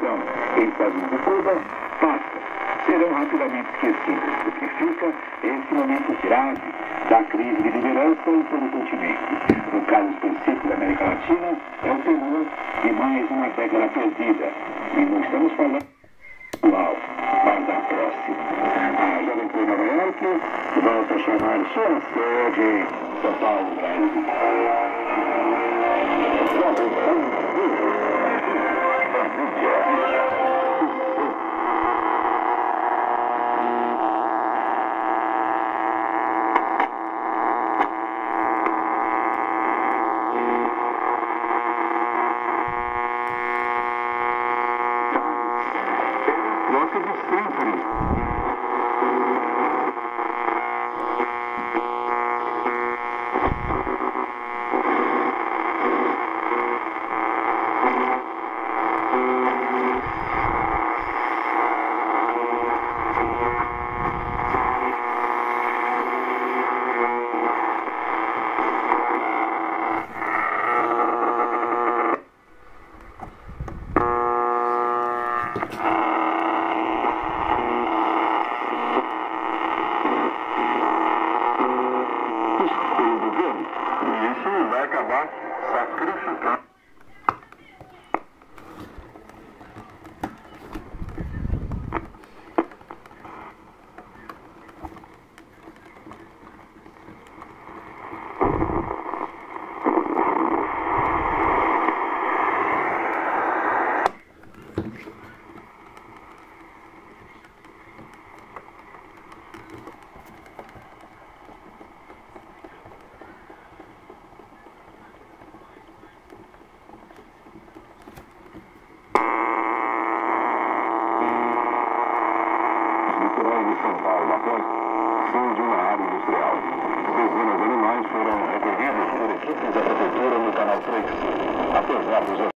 revolução em Estados Unidos e Cuba passa. Serão rapidamente esquecidas. O que fica é esse momento grave da crise de liderança em todo o continente. No caso específico da América Latina, é o temor de mais uma década perdida. E não estamos falando atual, mas da próxima. A Jovem Pan Nova York volta a chamar sua sede São Paulo, Brasil. Jovem Pan gosta de sempre. E isso vai acabar sacrificando. De São Paulo, após incêndio na área industrial. Dezenas de animais foram recolhidos por equipes da prefeitura no Canal 3. Apesar dos